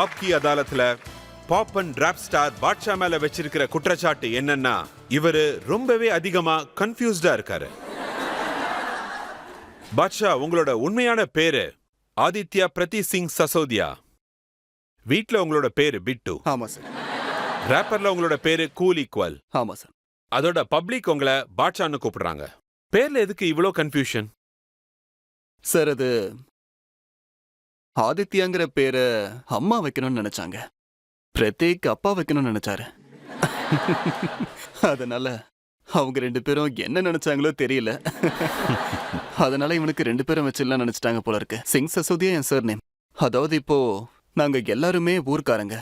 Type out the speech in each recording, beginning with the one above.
ஆப்கி அதாலத்துல pop and rap star Badshah மேல வச்சிருக்கிற குற்றச்சாட்டு என்னன்னா இவரு ரொம்பவே அதிகமா கன்ஃபியூஸ்டா இருக்காரு. பாட்ஷா, உங்களோட உண்மையான பேரு ஆதித்யா பிரதி சிங் சசோதியா. வீட்ல உங்களோட பேரு பிட்டு. ஆமா சார். ரேப்பர்ல உங்களோட பேரு கூல் ஈக்குவல். ஆமா சார். அதோட பப்ளிக் உங்களை பாட்ஷான்னு கூப்பிடுறாங்க. பேர்ல எதுக்கு இவ்ளோ கன்ஃபியூஷன்? சார், அது ஆதித்யாங்கிற பேரை அம்மா வைக்கணும்னு நினைச்சாங்க. பிரதீக் அப்பா வைக்கணும்னு நினைச்சாரு. அதனால அவங்க 2 பேரும் என்ன நினைச்சாங்களோ தெரியல. அதனால இவனுக்கு 2 பேரும் வச்சிடலாம் நினைச்சிட்டாங்க போல இருக்கு. சிங் சசோதியா என் சார் நேம். அதாவது இப்போ நாங்க எல்லாருமே ஊர்க்காரங்க.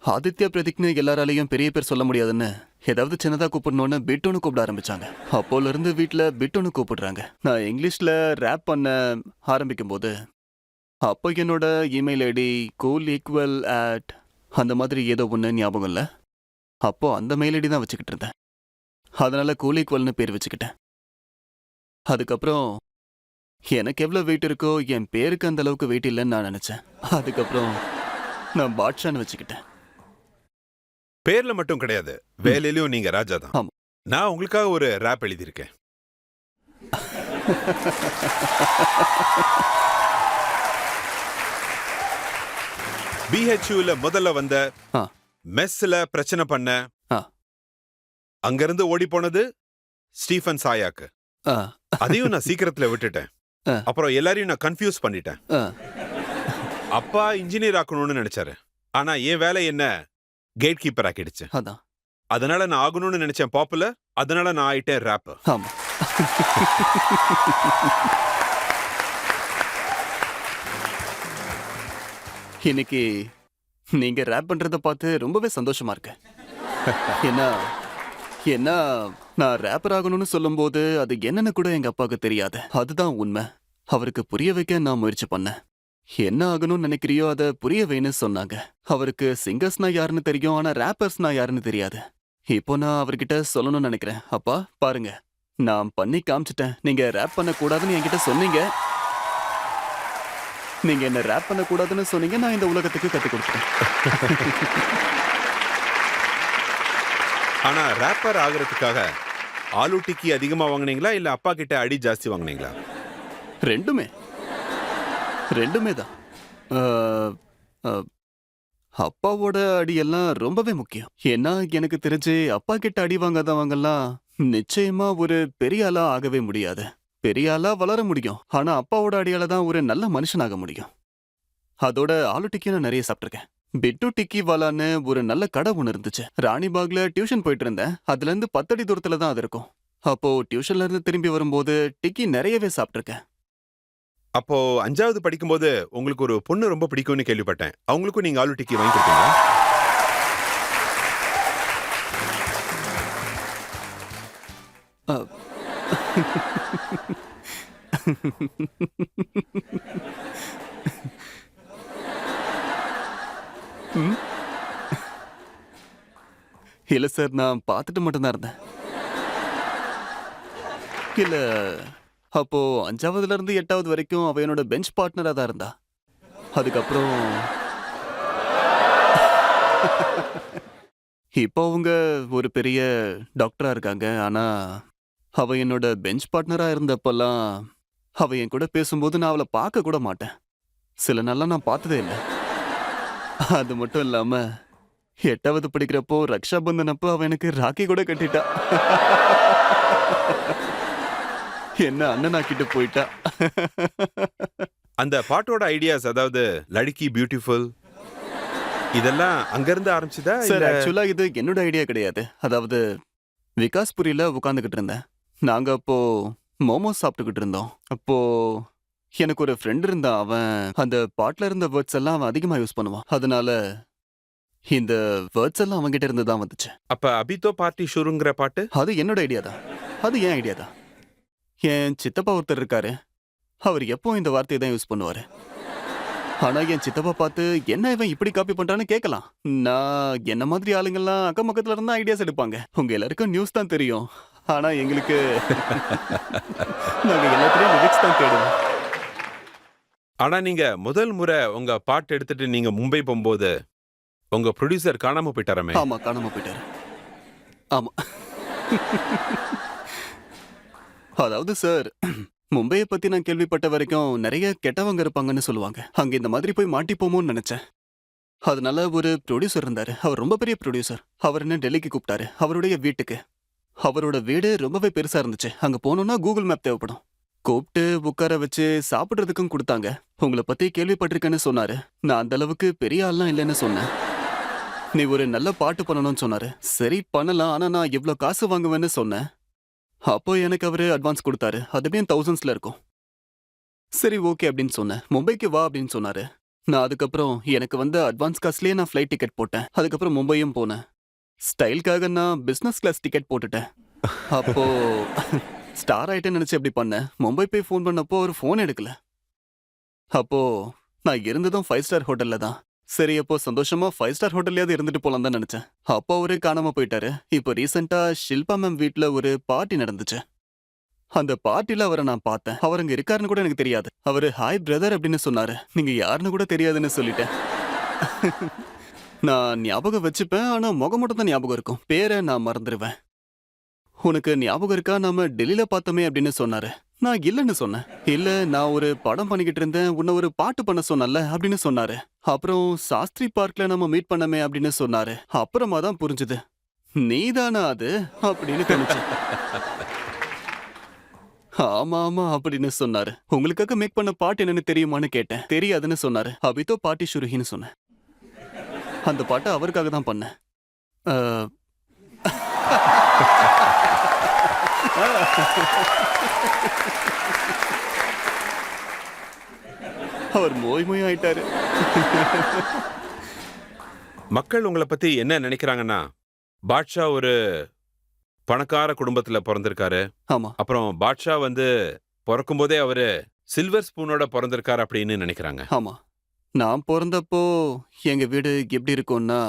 ஆதித்யா பிரதீக்னு எல்லாராலையும் பெரிய பேர் சொல்ல முடியாதுன்னு ஏதாவது சின்னதா கூப்பிடணும்னு பிட்டுன்னு கூப்பிட ஆரம்பிச்சாங்க. அப்போல இருந்து வீட்டுல பிட்டுன்னு கூப்பிடுறாங்க. நான் இங்கிலீஷ்ல ரேப் பண்ண ஆரம்பிக்கும் போது அப்போ என்னோட email ID cool equal at அந்த மாதிரி ஏதோ ஒன்று ஞாபகம் இல்லை. அப்போ அந்த மெயில் ஐடி தான் வச்சுக்கிட்டு இருந்தேன். அதனால கூல் ஈக்குவல்னு பேர் வச்சுக்கிட்டேன். அதுக்கப்புறம் எனக்கு எவ்வளோ வெயிட் இருக்கோ என் பேருக்கு அந்த அளவுக்கு வெயிட் இல்லைன்னு நான் நினைச்சேன். அதுக்கப்புறம் நான் பாட்ஷான்னு வச்சுக்கிட்டேன். பேர்ல மட்டும் கிடையாது, வேலையிலயும் நீங்க ராஜா தான். ஆமா. நான் உங்களுக்காக ஒரு ராப் எழுதியிருக்கேன். BHUல முதல்ல வந்த மெஸ்ல பிரச்சனை பண்ண அங்கிருந்து ஓடி போனது ஸ்டீஃபன் சாயாக்கு. அதையும் நான் சீக்கிரத்துல விட்டுட்டேன். அப்புறம் எல்லாரையும் நான் கன்ஃபியூஸ் பண்ணிட்டேன். அப்பா இன்ஜினியர் ஆக்கணும்னு நினைச்சாரு. ஆனா என் வேலை என்ன கேட் கீப்பர் ஆக்கிடுச்சு. அதனால நான் ஆகணும்னு நினைச்சேன் பாப்புலர். அதனால நான் ஆயிட்டேன் ரேப்பர். இன்னைக்கு நீங்க ரேப் பண்றத பார்த்து ரொம்பவே சந்தோஷமா இருக்கு. ஏன்னா நான் ரேப்பர் ஆகணும்னு சொல்லும் போது அது என்னன்னு கூட எங்க அப்பாவுக்கு தெரியாது. அதுதான் உண்மை. அவருக்கு புரிய வைக்க நான் முயற்சி பண்ணேன். என்ன ஆகணும்னு நினைக்கிறியோ அதை புரிய வைன்னு சொன்னாங்க. அவருக்கு சிங்கர்ஸ்னா யாருன்னு தெரியும், ஆனா ரேப்பர்ஸ்னா யாருன்னு தெரியாது. இப்போ நான் அவர்கிட்ட சொல்லணும்னு நினைக்கிறேன். அப்பா பாருங்க, நான் பண்ணி காமிச்சிட்டேன். நீங்க ரேப் பண்ண கூடாதுன்னு என்கிட்ட சொன்னீங்க. நீங்க என்ன ரேப் பண்ண கூடாதுன்னு சொன்னீங்க. நான் இந்த உலகத்துக்கு கத்து கொடுத்தேன். ஆனா ரேப்பர் ஆகிறதுக்காக ஆலு டிக்கி அதிகமா வாங்குனீங்களா இல்ல அப்பா கிட்ட அடி ஜாஸ்தி வாங்குனீங்களா? ரெண்டுமே தான். அப்பாவோட அடியெல்லாம் ரொம்பவே முக்கியம். ஏன்னா எனக்கு தெரிஞ்சு அப்பா கிட்ட அடி வாங்காதவங்கெல்லாம் நிச்சயமா ஒரு பெரிய ஆளா ஆகவே முடியாது. பெரிய ஆளா வளர முடியும், ஆனா அப்பாவோட அடியால தான் ஒரு நல்ல மனுஷனாக முடியும். அதோட ஆலு டிக்கி நான் நிறைய சாப்பிட்டிருக்கேன். பிட்டு டிக்கி வாலான்னு ஒரு நல்ல கடை ஒன்று இருந்துச்சு. ராணிபாக்ல டியூஷன் போயிட்டு இருந்தேன். அதுல இருந்து 10 அடி தூரத்துல தான் அது இருக்கும். அப்போ டியூஷன்ல இருந்து திரும்பி வரும்போது டிக்கி நிறையவே சாப்பிட்டிருக்கேன். அப்போ 5வது படிக்கும்போது உங்களுக்கு ஒரு பொண்ணு ரொம்ப பிடிக்கும்னு கேள்விப்பட்டேன். அவங்களுக்கும் நீங்க ஆலு டிக்கி வாங்கி கொடுத்தீங்களா? இல்ல சார், நான் பார்த்துட்டு மட்டும்தான் இருந்தேன். இல்ல, அப்போ 5வதுல இருந்து 8வது வரைக்கும் அவ என்னோட பெஞ்ச் பார்ட்னரா தான் இருந்தா. அதுக்கப்புறம் இப்போ அவங்க ஒரு பெரிய டாக்டரா இருக்காங்க. ஆனா அவ என்னோட பெஞ்ச் பார்ட்னரா இருந்தப்பெல்லாம் அவ என் கூட பேசும்போது நான் அவளை பார்க்க கூட மாட்டேன். சில நாள்லாம் நான் பார்த்ததே இல்லை. அது மட்டும் இல்லாம 8வது படிக்கிறப்போ ரக்ஷா பந்தன் அப்போ அவ எனக்கு ராக்கி கூட கட்டிட்டா. என்ன அண்ணனாக்கிட்டு போயிட்டா. அந்த பாட்டோட ஐடியாஸ், அதாவது லடுக்கி பியூட்டிஃபுல், இதெல்லாம் அங்கிருந்து ஆரம்பிச்சுதா? சார், ஆக்சுவலா இது என்னோட ஐடியா கிடையாது. அதாவது விகாஸ்புரியில உட்காந்துக்கிட்டு இருந்தேன். நாங்க அப்போ மோமோஸ் சாப்பிட்டுக்கிட்டு இருந்தோம். அப்போ எனக்கு ஒரு ஃப்ரெண்ட் இருந்தான். அவன் அந்த பாட்டுல இருந்த வேர்ட்ஸ் எல்லாம் அவன் அதிகமா யூஸ் பண்ணுவான். அதனால இந்த வேர்ட்ஸ் எல்லாம் அவன்கிட்ட இருந்து தான் வந்துச்சு. அப்ப அபிதோ பார்ட்டி ஷுருங்கிற பாட்டு அது என்னோட ஐடியா தான். அது என் ஐடியா தான். என் சித்தப்பா ஒருத்தர் இருக்காரு. அவர் எப்போ இந்த வார்த்தையை தான் யூஸ் பண்ணுவாரு. ஆனா என் சித்தப்பா பார்த்து என்ன இவன் இப்படி காப்பி பண்றான்னு கேட்கலாம். நான் என்ன மாதிரி ஆளுங்கெல்லாம் அக்கம் பக்கத்துல இருந்தா ஐடியாஸ் எடுப்பாங்க. உங்க எல்லாருக்கும் நியூஸ் தான் தெரியும். ஆனா எங்களுக்கு நாங்க எல்லாத்துலயும் லிரிக்ஸ் தான் தேடுவோம். ஆனா நீங்க முதல் முறை உங்க பாட்டு எடுத்துட்டு நீங்க மும்பை போகும்போது உங்க ப்ரொடியூசர் காணாம போயிட்டாரமே. ஆமா, காணாம போயிட்டாரு. ஆமா. அதாவது சார், மும்பையை பத்தி நான் கேள்விப்பட்ட வரைக்கும் நிறைய கெட்டவங்க இருப்பாங்கன்னு சொல்லுவாங்க. அங்க இந்த மாதிரி போய் மாட்டிப்போமோன்னு நினைச்சேன். அதனால ஒரு ப்ரொடியூசர் இருந்தாரு. அவர் ரொம்ப பெரிய ப்ரொடியூசர். அவர் என்ன டெல்லிக்கு கூப்பிட்டாரு, அவருடைய வீட்டுக்கு. அவரோட வீடு ரொம்பவே பெருசா இருந்துச்சு. அங்க போனோம்னா கூகுள் மேப் தேவைப்படும். கூப்பிட்டு உட்கார வச்சு சாப்பிடுறதுக்கும் கொடுத்தாங்க. உங்களை பத்தி கேள்விப்பட்டிருக்கேன்னு சொன்னாரு. நான் அந்த அளவுக்கு பெரிய ஆள்லாம் இல்லைன்னு சொன்னேன். நீ ஒரு நல்ல பாட்டு பண்ணணும்னு சொன்னாரு. சரி பண்ணலாம், ஆனா நான் இவ்ளோ காசு வாங்குவேன்னு சொன்னேன். அப்போ எனக்கு அவரு அட்வான்ஸ் கொடுத்தாரு. அதுவே தௌசண்ட்ஸ்ல இருக்கும். சரி ஓகே அப்படின்னு சொன்னேன். மும்பைக்கு வா அப்படின்னு சொன்னாரு. நான் அதுக்கப்புறம் எனக்கு வந்த அட்வான்ஸ் காசுலயே நான் ஃப்ளைட் டிக்கெட் போட்டேன். அதுக்கப்புறம் மும்பையும் போனேன். ஸ்டைலுக்காக நான் பிசினஸ் கிளாஸ் டிக்கெட் போட்டுட்டேன். அப்போ ஸ்டார் ஆயிட்டேன்னு நினைச்சு எப்படி பண்ணேன். மும்பை போய் ஃபோன் பண்ணப்போ அவர் ஃபோன் எடுக்கல. அப்போ நான் இருந்ததும் 5 ஸ்டார் ஹோட்டல்ல தான். சரி அப்போ சந்தோஷமா 5 ஸ்டார் ஹோட்டல்லையாவது இருந்துட்டு போலாம் தான் நினைச்சேன். அப்போ அவரு காணாம போயிட்டாரு. இப்போ ரீசெண்டா ஷில்பா மேம் வீட்ல ஒரு பார்ட்டி நடந்துச்சு. அந்த பார்ட்டில அவரை நான் பார்த்தேன். அவர் அங்க இருக்காருன்னு கூட எனக்கு தெரியாது. அவரு ஹாய் பிரதர் அப்படின்னு சொன்னாரு. நீங்க யாருன்னு கூட தெரியாதுன்னு சொல்லிட்டேன். நான் ஞாபகம் வச்சுப்பேன், ஆனா முகம் மட்டும் தான் ஞாபகம் இருக்கும். பேரை நான் மறந்துடுவேன். உனக்கு ஞாபகம் இருக்கா, நாம டெல்லியில பார்த்தோமே அப்படின்னு சொன்னாரு. நான் இல்லைன்னு சொன்னேன். இல்ல நான் ஒரு படம் பண்ணிக்கிட்டு இருந்தேன், உன்னை ஒரு பாட்டு பண்ண சொன்னல அப்படின்னு சொன்னாரு. அப்புறம் சாஸ்திரி பார்க்ல நம்ம மீட் பண்ணமே அப்படின்னு சொன்னாரு. அப்புறமா தான் புரிஞ்சுது, நீதானா அது அப்படின்னு தோணுச்சு. ஆமா ஆமா அப்படின்னு சொன்னாரு. உங்களுக்காக மேக் பண்ண பாட்டு என்னன்னு தெரியுமான்னு கேட்டேன். தெரியாதுன்னு சொன்னாரு. அபிதோ பாட்டி சுருகின்னு சொன்னேன். அந்த பாட்டை அவருக்காக தான் பண்ணேன். அவர் மோய் ஆயிட்டாரு. மக்கள் உங்களை பத்தி என்ன நினைக்கிறாங்கன்னா, பாட்ஷா ஒரு பணக்கார குடும்பத்துல பிறந்திருக்காரு. ஆமா. அப்புறம் பாட்ஷா பிறக்கும் போதே அவரு சில்வர் ஸ்பூனோட பிறந்திருக்காரு அப்படின்னு நினைக்கிறாங்க. ஆமா. நான் பிறந்தப்போ எங்க வீடு எப்படி இருக்கும்னா,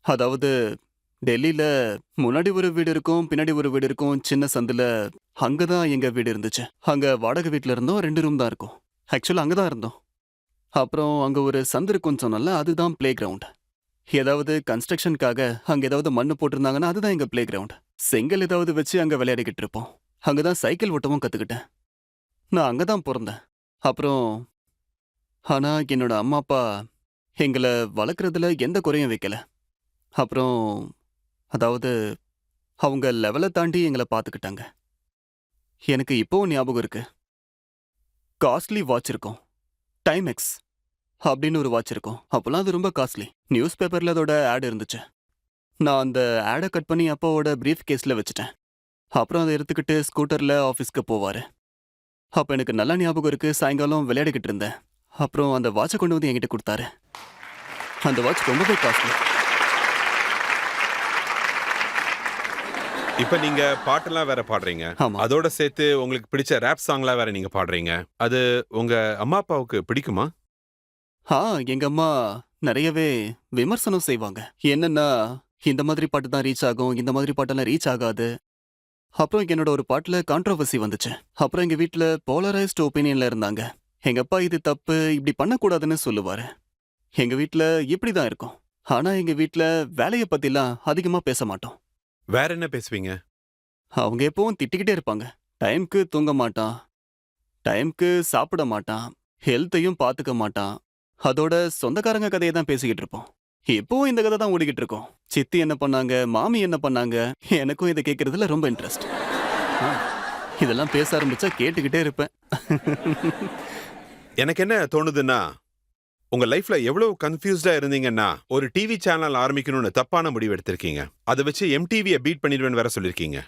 அதாவது டெல்லியில முன்னாடி ஒரு வீடு இருக்கும், பின்னாடி ஒரு வீடு இருக்கும். சின்ன சந்துல அங்கதான் எங்க வீடு இருந்துச்சு. அங்க வாடகை வீட்டுல இருந்தோம். 2 ரூம் தான் இருக்கும். ஆக்சுவலா அங்கதான் இருந்தோம். அப்புறம் அங்க ஒரு சந்து இருக்கும்னு சொன்னல, அதுதான் பிளே கிரவுண்ட். ஏதாவது கன்ஸ்ட்ரக்ஷனுக்காக அங்க ஏதாவது மண்ணு போட்டிருந்தாங்கன்னா அதுதான் எங்க பிளே கிரவுண்ட். செங்கல் ஏதாவது வச்சு அங்க விளையாடிக்கிட்டு இருப்போம். அங்கதான் சைக்கிள் ஓட்டவும் கத்துக்கிட்டேன். நான் அங்கதான் பிறந்தேன். அப்புறம் ஆனா என்னோட அம்மா அப்பா எங்களை வளர்க்குறதுல எந்த குறையும் வைக்கல. அப்புறம் அதாவது அவங்க லெவலை தாண்டி எங்களை பார்த்துக்கிட்டாங்க. எனக்கு இப்போவும் ஞாபகம் இருக்கு. காஸ்ட்லி வாட்ச் இருக்கும். டைமெக்ஸ் அப்படின்னு ஒரு வாட்ச் இருக்கும். அப்போல்லாம் அது ரொம்ப காஸ்ட்லி. நியூஸ் பேப்பர்ல அதோட ஆட் இருந்துச்சு. நான் அந்த ஆடை கட் பண்ணி அப்பாவோட பிரீஃப் கேஸ்ல வச்சுட்டேன். அப்புறம் அதை எடுத்துக்கிட்டு ஸ்கூட்டர்ல ஆஃபீஸ்க்கு போவாரு. அப்போ எனக்கு நல்லா ஞாபகம் இருக்கு. சாயங்காலம் விளையாடிக்கிட்டு இருந்தேன். அப்புறம் அந்த வாட்சை கொண்டு வந்து என்கிட்ட கொடுத்தாரு. அந்த வாட்ச் ரொம்பவே காஸ்ட்லி. இப்ப நீங்க பாட்டெல்லாம் வேற பாடுறீங்க. ஆமா. அதோட சேர்த்து உங்களுக்கு பிடிச்ச ரேப் சாங்லாம் வேற நீங்க பாடுறீங்க. அது உங்க அம்மா அப்பாவுக்கு பிடிக்குமா? எங்க அம்மா நிறையவே விமர்சனம் செய்வாங்க. என்னன்னா, இந்த மாதிரி பாட்டு தான் ரீச் ஆகும், இந்த மாதிரி பாட்டெல்லாம் ரீச் ஆகாது. அப்புறம் என்னோட ஒரு பாட்டுல கான்ட்ரோவர்சி வந்துச்சு. அப்புறம் எங்க வீட்டுல போலரைஸ்ட் ஒப்பீனியன்ல இருந்தாங்க. எங்க அப்பா இது தப்பு, இப்படி பண்ணக்கூடாதுன்னு சொல்லுவாரு. எங்க வீட்டுல இப்படிதான் இருக்கும். ஆனா எங்க வீட்டுல வேலையை பத்திலாம் அதிகமா பேச மாட்டோம். வேற என்ன பேசுவீங்க? அவங்க எப்பவும் திட்டிக்கிட்டே இருப்பாங்க. டைம்க்கு தூங்க மாட்டான், டைம்க்கு சாப்பிட மாட்டான், ஹெல்த்தையும் பாத்துக்க மாட்டான். அதோட சொந்தக்காரங்க கதையை தான் பேசிக்கிட்டு இருப்போம். இப்பவும் இந்த கதை தான் ஓடிக்கிட்டு இருக்கோம். சித்தி என்ன பண்ணாங்க, மாமி என்ன பண்ணாங்க. எனக்கும் இதை கேட்கறதுல ரொம்ப இன்ட்ரெஸ்ட். இதெல்லாம் பேச ஆரம்பிச்சா கேட்டுக்கிட்டே இருப்பேன். எனக்கு என்ன தோணுதுன்னா, உங்க லைஃப்ல எவ்வளவு கன்ஃபியூஸ்டா இருந்தீங்கன்னா ஒரு டிவி சேனல் ஆரம்பிக்கணும்னு தப்பான முடிவு எடுத்திருக்கீங்க. அதை வச்சு எம்டிவியை பீட் பண்ணிடுவேன்னு வேற சொல்லிருக்கீங்க.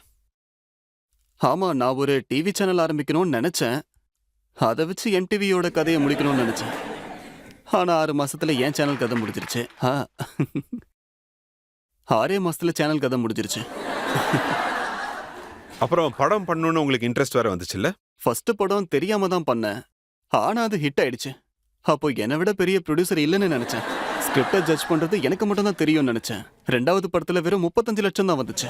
ஆமா, நான் ஒரு டிவி சேனல் ஆரம்பிக்கணும்னு நினைச்சேன். அதை வச்சு எம்டிவியோட கதையை முடிக்கணும்னு நினைச்சேன். ஆனா 6 மாசத்துல என் சேனல் கதை முடிஞ்சிருச்சு. 6 மாசத்துல சேனல் கதை முடிஞ்சிருச்சு. அப்புறம் படம் பண்ணணும்னு உங்களுக்கு இன்ட்ரெஸ்ட் வேற வந்துச்சுல்ல? ஃபர்ஸ்ட் படம் தெரியாம தான் பண்ணேன். ஆனா அது ஹிட் ஆயிடுச்சு. அப்போ என்னை விட பெரிய ப்ரொடியூசர் இல்லைன்னு நினைச்சேன். ஸ்கிரிப்டை ஜட்ஜ் பண்றது எனக்கு மட்டும் தான் தெரியும்னு நினைச்சேன். 2வது படத்துல வெறும் 35 லட்சம் தான் வந்துச்சு.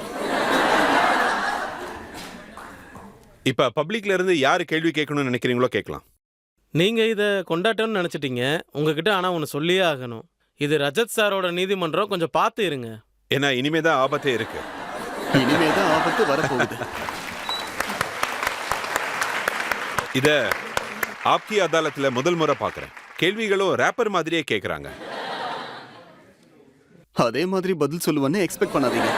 இப்ப பப்ளிக்ல இருந்து யாரு கேள்வி கேட்கணும்னு நினைக்கிறீங்களோ கேட்கலாம். நீங்க இத கொண்டாட்டம்னு நினைச்சிட்டீங்க. உங்ககிட்ட ஆனா ஒன்னு சொல்லியே ஆகணும். இது ரஜத் சாரோட நீதிமன்றம், கொஞ்சம் பார்த்து இருங்க. ஏன்னா இனிமேதான் ஆபத்தே இருக்கு. இனிமேதான் ஆபத்து வரப்போகுது. இத ஆப்கி அதாலத்துல முதல் முறை பாக்குறேன். கேள்விகளும் ரேப்பர் மாதிரியே கேக்குறாங்க. அதே மாதிரி பதில் சொல்லுவேன்னு எக்ஸ்பெக்ட் பண்ணாதீங்க.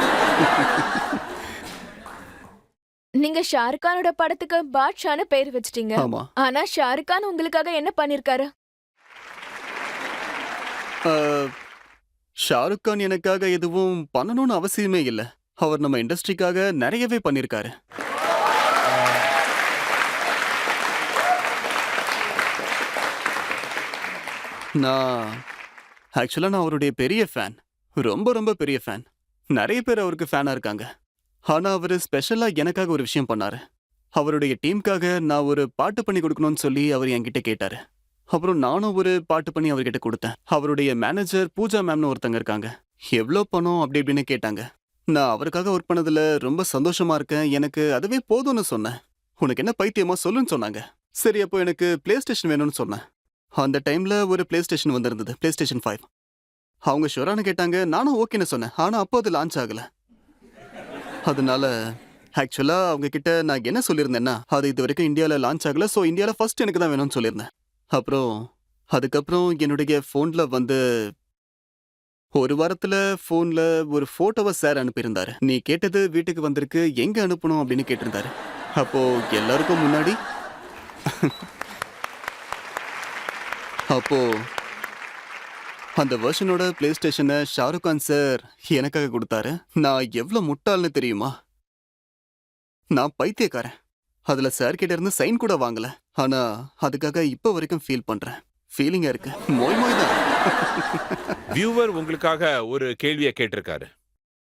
நீங்க ஷாருக் கானோட படத்துக்கு பாட்ஷான்னு பேர் வச்சிட்டீங்க. ஆமா. ஆனா ஷாருக் கான் உங்களுக்காக என்ன பண்ணிருக்காரு? ஷாருக் கான் எனக்காக எதுவும் பண்ணணும்னு அவசியமே இல்ல. அவர் நம்ம இண்டஸ்ட்ரிக்காக நிறையவே பண்ணிருக்காரு. நான் அவருடைய பெரிய ஃபேன். ரொம்ப ரொம்ப பெரிய ஃபேன். நிறைய பேர் அவருக்கு ஃபேனா இருக்காங்க. ஆனா அவரு ஸ்பெஷலா எனக்காக ஒரு விஷயம் பண்ணாரு. அவருடைய டீமுக்காக நான் ஒரு பாட்டு பண்ணி கொடுக்கணும்னு சொல்லி அவர் என்கிட்ட கேட்டாரு. அப்புறம் நானும் ஒரு பாட்டு பண்ணி அவர்கிட்ட கொடுத்தேன். அவருடைய மேனேஜர் பூஜா மேம்னு ஒருத்தங்க இருக்காங்க. எவ்வளோ பணம் அப்படி இப்படின்னு கேட்டாங்க. நான் அவருக்காக ஒர்க் பண்ணதுல ரொம்ப சந்தோஷமா இருக்கேன், எனக்கு அதுவே போதும்னு சொன்னேன். உனக்கு என்ன பைத்தியமா சொல்லுன்னு சொன்னாங்க. சரி, அப்போ எனக்கு பிளே ஸ்டேஷன் வேணும்னு சொன்னேன். அந்த டைம்ல ஒரு பிளே ஸ்டேஷன் வந்திருந்தது, பிளே ஸ்டேஷன் 5. அவங்க ஷுவரானு கேட்டாங்க. நானும் ஓகேன்னு சொன்னேன். ஆனா அப்போ அது லான்ச் ஆகல. அதனால ஆக்சுவலா அவங்க கிட்ட நான் என்ன சொல்லியிருந்தேன்னா, அது இது வரைக்கும் இந்தியாவில் லான்ச் ஆகல, ஸோ இந்தியாவில் ஃபர்ஸ்ட் எனக்கு தான் வேணும்னு சொல்லியிருந்தேன். அதுக்கப்புறம் என்னுடைய ஃபோன்ல வந்து ஒரு வாரத்துல ஃபோன்ல ஒரு போட்டோவை சார் அனுப்பியிருந்தாரு. நீ கேட்டது வீட்டுக்கு வந்திருக்கு, எங்க அனுப்பணும் அப்படின்னு கேட்டிருந்தாரு. அப்போ எல்லாருக்கும் முன்னாடி அப்போ அந்த வெர்ஷனோட பிளே ஸ்டேஷனை ஷாருக் கான் சார் எனக்காக கொடுத்தாரு. நான் எவ்வளவு முட்டாள்னு தெரியுமா? நான் பைத்தியக்காரன். அதுல சார் கிட்ட இருந்து சைன் கூட வாங்கல. ஆனா அதுக்காக இப்ப வரைக்கும் ஃபீல் பண்றேன். ஃபீலிங்கா இருக்கு. மோய் மோய் தான். வியூவர் உங்களுக்காக ஒரு கேள்வியை கேட்டிருக்காரு.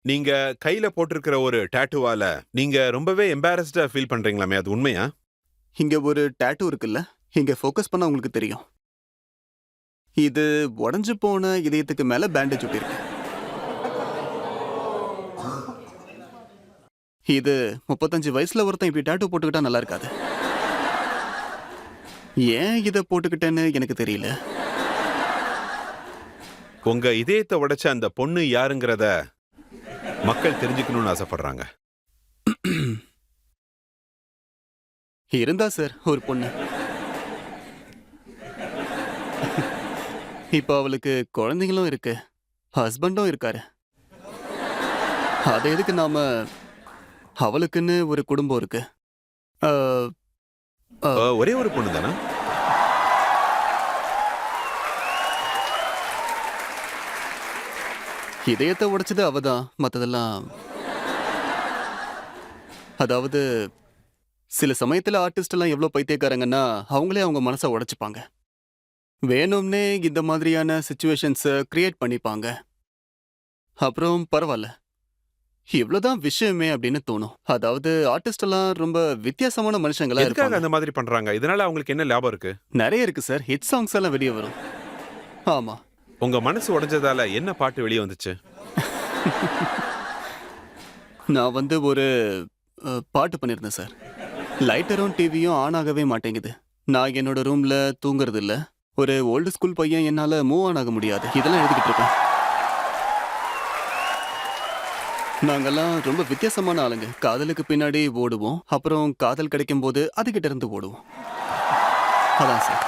நீங்க கையில போட்டிருக்கிற ஒரு டாட்டூவால நீங்க ரொம்பவே எம்பாரஸ்டா ஃபீல் பண்றீங்களாமே, அது உண்மையா? இங்க ஒரு டாட்டூ இருக்குல்ல, இங்க ஃபோக்கஸ் பண்ணா உங்களுக்கு தெரியும். இது உடைஞ்சு போன இதயத்துக்கு மேல பேண்டேஜ் ஒட்டிருக்கு. இது 35 வயசுல ஒருத்தன் இப்படி டாட்டூ போட்டுக்கிட்டா நல்லா இருக்காது. ஏன் இத போட்டுக்கிட்டேன்னு எனக்கு தெரியல. உங்க இதயத்தை உடைச்ச அந்த பொண்ணு யாருங்கிறத மக்கள் தெரிஞ்சுக்கணும்னு ஆசைப்படுறாங்க. இருந்தா சார் ஒரு பொண்ணு. இப்ப அவளுக்கு குழந்தைங்களும் இருக்கு, ஹஸ்பண்டும் இருக்காரு. அது எதுக்கு நாம, அவளுக்குன்னு ஒரு குடும்பம் இருக்கு. ஒரே ஒரு பொண்ணு தானே? இதயத்தை உடைச்சது அவதான், மத்ததெல்லாம். அதாவது சில சமயத்துல ஆர்டிஸ்ட் எல்லாம் எவ்வளவு பைத்தியக்காரங்கன்னா அவங்களே அவங்க மனசை உடைச்சுப்பாங்க. வேணும்னே இந்த மாதிரியான சிச்சுவேஷன்ஸை கிரியேட் பண்ணிப்பாங்க. அப்புறம் பரவாயில்ல, இவ்வளவுதான் விஷயமே அப்படின்னு தோணும். அதாவது ஆர்டிஸ்ட் எல்லாம் ரொம்ப வித்தியாசமான மனுஷங்களா எதுக்காக இருக்காங்க. அந்த மாதிரி பண்றாங்க? இதனால அவங்களுக்கு என்ன லாபம் இருக்கு? நிறைய இருக்கு சார். ஹிட் சாங்ஸ் எல்லாம் வெளியே வரும். ஆமா. உங்க மனசு உடைஞ்சதால என்ன பாட்டு வெளியே வந்துச்சு? நான் வந்து ஒரு பாட்டு பண்ணியிருந்தேன் சார். லைட்டரும் டிவியும் ஆன் ஆகவே மாட்டேங்குது. நான் என்னோட ரூம்ல தூங்குறது இல்ல. ஒரு ஓல்டு ஸ்கூல் பையன், என்னால மூவ் ஆன் ஆக முடியாது. இதெல்லாம் எழுதிக்கிட்டு இருக்கேன். நாங்கெல்லாம் ரொம்ப வித்தியாசமான ஆளுங்க. காதலுக்கு பின்னாடி ஓடுவோம், அப்புறம் காதல் கிடைக்கும் போது அதுகிட்ட இருந்து ஓடுவோம். அதான் சார்.